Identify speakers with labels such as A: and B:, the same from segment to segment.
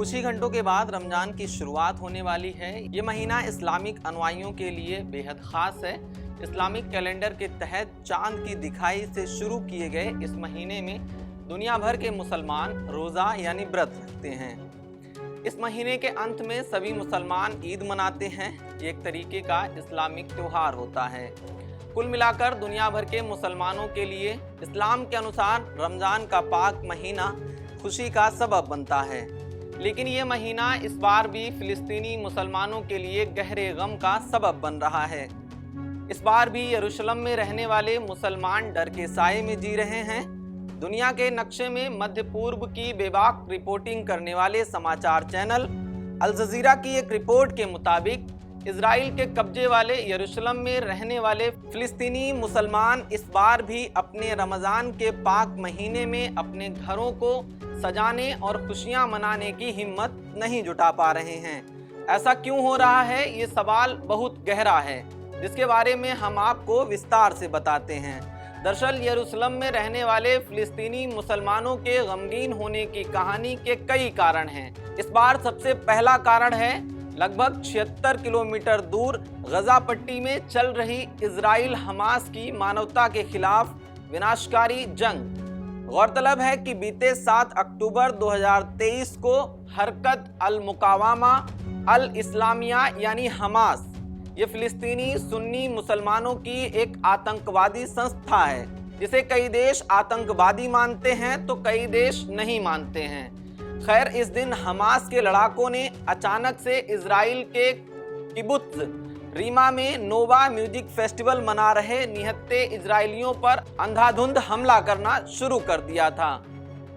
A: कुछ ही घंटों के बाद रमजान की शुरुआत होने वाली है। ये महीना इस्लामिक अनुयायियों के लिए बेहद खास है। इस्लामिक कैलेंडर के तहत चांद की दिखाई से शुरू किए गए इस महीने में दुनिया भर के मुसलमान रोज़ा यानी व्रत रखते हैं। इस महीने के अंत में सभी मुसलमान ईद मनाते हैं। ये एक तरीके का इस्लामिक त्योहार होता है। कुल मिलाकर दुनिया भर के मुसलमानों के लिए इस्लाम के अनुसार रमज़ान का पाक महीना खुशी का सबब बनता है। लेकिन ये महीना इस बार भी फिलिस्तीनी मुसलमानों के लिए गहरे गम का सबब बन रहा है। इस बार भी यरूशलेम में रहने वाले मुसलमान डर के साए में जी रहे हैं। दुनिया के नक्शे में मध्य पूर्व की बेबाक रिपोर्टिंग करने वाले समाचार चैनल अल जजीरा की एक रिपोर्ट के मुताबिक इजराइल के कब्जे वाले यरूशलेम में रहने वाले फिलिस्तीनी मुसलमान इस बार भी अपने रमज़ान के पाक महीने में अपने घरों को सजाने और खुशियां मनाने की हिम्मत नहीं जुटा पा रहे हैं। ऐसा क्यों हो रहा है, ये सवाल बहुत गहरा है, जिसके बारे में हम आपको विस्तार से बताते हैं। दरअसल यरूशलेम में रहने वाले फिलिस्तीनी मुसलमानों के गमगीन होने की कहानी के कई कारण हैं। इस बार सबसे पहला कारण है लगभग 76 किलोमीटर दूर गजा पट्टी में चल रही इजराइल हमास की मानवता के खिलाफ विनाशकारी जंग। गौरतलब है कि बीते 7 अक्टूबर 2023 को हरकत अल मुकावामा अल इस्लामिया यानी हमास, ये फिलिस्तीनी सुन्नी मुसलमानों की एक आतंकवादी संस्था है, जिसे कई देश आतंकवादी मानते हैं तो कई देश नहीं मानते हैं। खैर, इस दिन हमास के लड़ाकों ने अचानक से इजराइल के किबुत्ज रीमा में नोवा म्यूजिक फेस्टिवल मना रहे निहत्थे इजरायलियों पर अंधाधुंध हमला करना शुरू कर दिया था।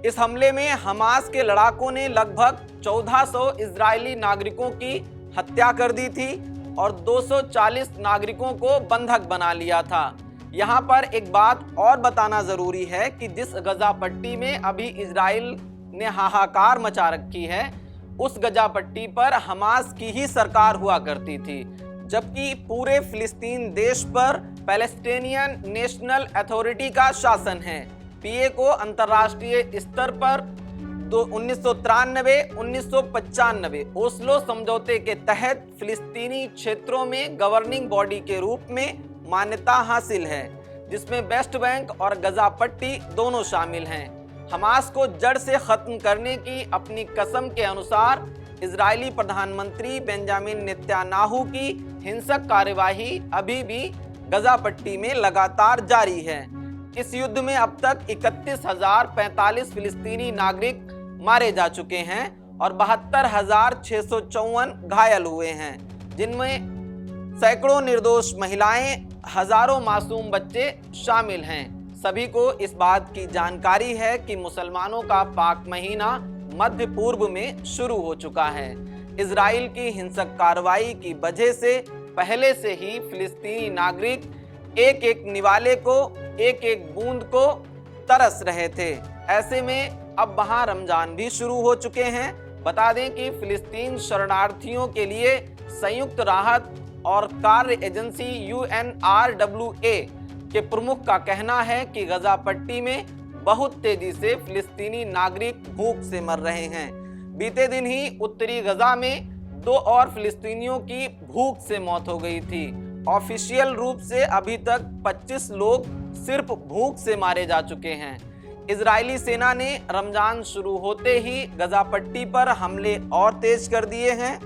A: इस हमले में हमास के लड़ाकों ने लगभग 1400 इजरायली नागरिकों की हत्या कर दी थी और 240 नागरिकों को बंधक बना लिया था। यहाँ पर एक बात और बताना जरूरी है कि जिस गजा पट्टी में अभी इजराइल ने हाहाकार मचा रखी है, उस गजा पट्टी पर हमास की ही सरकार हुआ करती थी, जबकि पूरे फिलिस्तीन देश पर पैलेस्टीनियन नेशनल अथॉरिटी का शासन है। पीए को अंतर्राष्ट्रीय स्तर पर 1993-1995 ओस्लो समझौते के तहत फिलिस्तीनी क्षेत्रों में गवर्निंग बॉडी के रूप में मान्यता हासिल है, जिसमें वेस्ट बैंक और गजा पट्टी दोनों शामिल हैं। हमास को जड़ से खत्म करने की अपनी कसम के अनुसार इजरायली प्रधानमंत्री बेंजामिन नेतन्याहू की हिंसक कार्यवाही अभी भी गजा पट्टी में लगातार जारी है। इस युद्ध में अब तक 31,045 फिलिस्तीनी नागरिक मारे जा चुके हैं और 72,654 घायल हुए हैं, जिनमें सैकड़ों निर्दोष महिलाएं, हजारों मासूम बच्चे शामिल हैं। सभी को इस बात की जानकारी है कि मुसलमानों का पाक महीना मध्य पूर्व में शुरू हो चुका है। इजराइल की हिंसक कार्रवाई की वजह से पहले से ही फिलिस्तीनी नागरिक एक एक निवाले को, एक एक बूंद को तरस रहे थे। ऐसे में अब वहां रमजान भी शुरू हो चुके हैं। बता दें कि फिलिस्तीन शरणार्थियों के लिए संयुक्त राहत और कार्य एजेंसी UNRWA के प्रमुख का कहना है कि गजा पट्टी में बहुत तेजी से फिलिस्तीनी नागरिक भूख से मर रहे हैं। बीते दिन ही उत्तरी गजा में 2 और फिलिस्तीनियों की भूख से मौत हो गई थी। ऑफिशियल रूप से अभी तक 25 लोग सिर्फ भूख से मारे जा चुके हैं। इजरायली सेना ने रमजान शुरू होते ही गजा पट्टी पर हमले और तेज कर दिए हैं,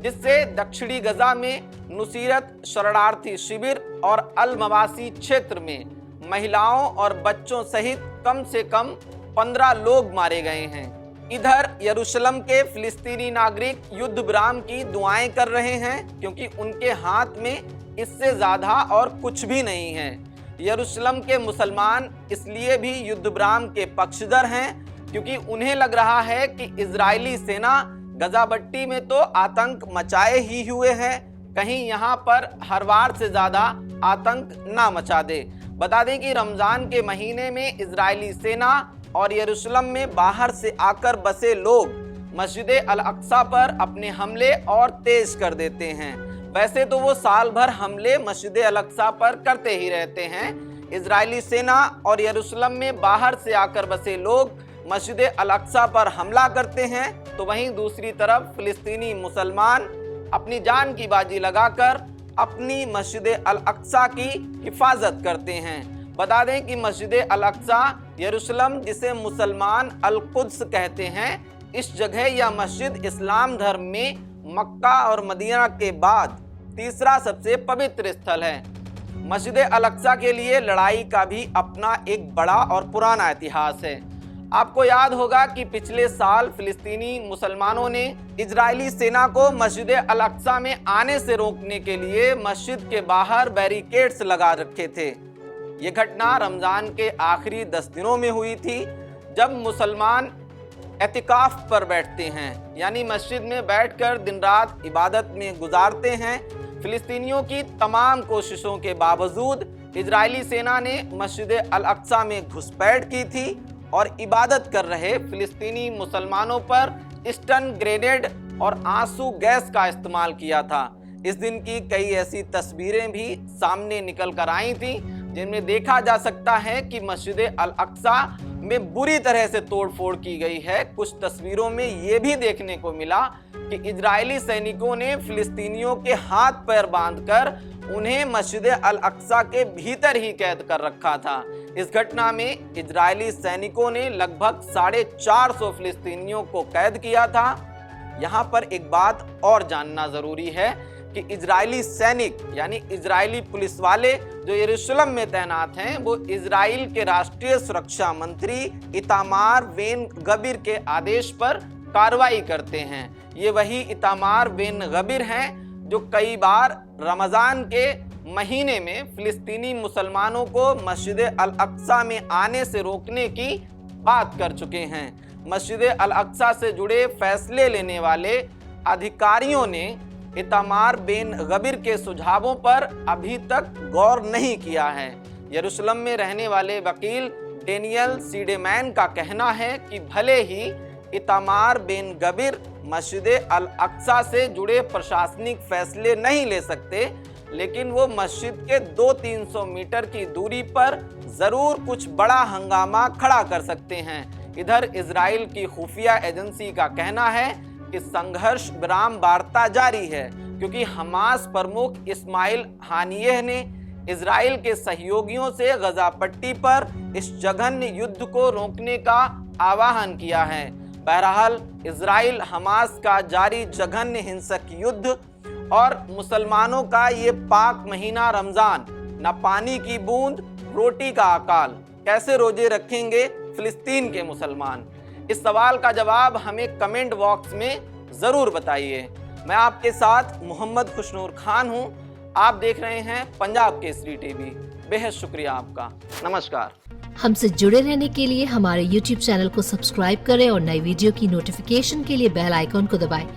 A: जिससे दक्षिणी गजा में नुसीरत शरणार्थी शिविर और अल मवासी क्षेत्र में महिलाओं और बच्चों सहित कम से कम 15 लोग मारे गए हैं। इधर यरूशलेम के फिलिस्तीनी नागरिक युद्ध विराम की दुआएं कर रहे हैं, क्योंकि उनके हाथ में इससे ज्यादा और कुछ भी नहीं है। यरूशलेम के मुसलमान इसलिए भी युद्ध विराम के पक्षधर हैं, क्योंकि उन्हें लग रहा है कि इजरायली सेना गजा पट्टी में तो आतंक मचाए ही हुए हैं, कहीं यहाँ पर हर बार से ज्यादा आतंक ना मचा दे। बता दें कि रमजान के महीने में इजरायली सेना और यरूशलेम में बाहर से आकर बसे लोग मस्जिद अल अक्सा पर अपने हमले और तेज कर देते हैं। वैसे तो वो साल भर हमले मस्जिद अल अक्सा पर करते ही रहते हैं। इजरायली सेना और यरूशलेम में बाहर से आकर बसे लोग मस्जिद अल अक्सा पर हमला करते हैं तो वहीं दूसरी तरफ फिलिस्तीनी मुसलमान अपनी जान की बाजी लगाकर अपनी मस्जिद अल अक्सा की हिफाजत करते हैं। बता दें कि मस्जिद अल अक्सा यरूशलेम, जिसे मुसलमान अल कुद्स कहते हैं, इस जगह या मस्जिद इस्लाम धर्म में मक्का और मदीना के बाद तीसरा सबसे पवित्र स्थल है। मस्जिद अल अक्सा के लिए लड़ाई का भी अपना एक बड़ा और पुराना इतिहास है। आपको याद होगा कि पिछले साल फिलिस्तीनी मुसलमानों ने इजरायली सेना को मस्जिद अल अक्सा में आने से रोकने के लिए मस्जिद के बाहर बैरिकेड्स लगा रखे थे। ये घटना रमजान के आखिरी 10 दिनों में हुई थी, जब मुसलमान एतिकाफ पर बैठते हैं, यानी मस्जिद में बैठकर दिन रात इबादत में गुजारते हैं। फिलिस्तीनियों की तमाम कोशिशों के बावजूद इजरायली सेना ने मस्जिद अल अक्सा में घुसपैठ की थी और इबादत कर रहे फिलिस्तीनी मुसलमानों पर स्टन ग्रेनेड और आंसू गैस का इस्तेमाल किया था। इस दिन की कई ऐसी तस्वीरें भी सामने निकल कर आई थी, जिनमें देखा जा सकता है कि मस्जिद अल अक्सा में बुरी तरह से तोड़फोड़ की गई है। कुछ तस्वीरों में ये भी देखने को मिला कि इजरायली सैनिकों ने फिलिस्तीनियों के हाथ पैर बांधकर उन्हें मस्जिद अल अक्सा के भीतर ही कैद कर रखा था। इस घटना में इजरायली सैनिकों ने लगभग 450 फिलिस्तीनियों को कैद किया था। यहाँ पर एक बात और जानना जरूरी है कि इजरायली सैनिक यानी इजरायली पुलिस वाले जो यरूशलेम में तैनात हैं, वो इजराइल के राष्ट्रीय सुरक्षा मंत्री इतामार बेन गवीर के आदेश पर कार्रवाई करते हैं। ये वही इतामार बेन गवीर हैं जो कई बार रमजान के महीने में फिलिस्तीनी मुसलमानों को मस्जिद अल अक्सा में आने से रोकने की बात कर चुके हैं। मस्जिद अल अक्सा से जुड़े फैसले लेने वाले अधिकारियों ने इतामार बेन गवीर के सुझावों पर अभी तक गौर नहीं किया है। यरूशलेम में रहने वाले वकील डेनियल सीडेमैन का कहना है कि भले ही इतामार बेन गवीर मस्जिद अल अक्सा से जुड़े प्रशासनिक फैसले नहीं ले सकते, लेकिन वो मस्जिद के 200-300 मीटर की दूरी पर जरूर कुछ बड़ा हंगामा खड़ा कर सकते हैं। इधर इजराइल की खुफिया एजेंसी का कहना है कि संघर्ष विराम वार्ता जारी है, क्योंकि हमास प्रमुख इस्माइल हानियह ने इजराइल के सहयोगियों से गजा पट्टी पर इस जघन्य युद्ध को रोकने का आह्वान किया है। बहरहाल इजराइल हमास का जारी जघन्य हिंसक युद्ध और मुसलमानों का ये पाक महीना रमजान, न पानी की बूंद रोटी का अकाल, कैसे रोजे रखेंगे फिलिस्तीन के मुसलमान? इस सवाल का जवाब हमें कमेंट बॉक्स में जरूर बताइए। मैं आपके साथ मोहम्मद खुशनूर खान हूं। आप देख रहे हैं पंजाब केसरी टीवी। बेहद शुक्रिया आपका। नमस्कार।
B: हमसे जुड़े रहने के लिए हमारे YouTube चैनल को सब्सक्राइब करें और नई वीडियो की नोटिफिकेशन के लिए बेल आइकॉन को दबाएं।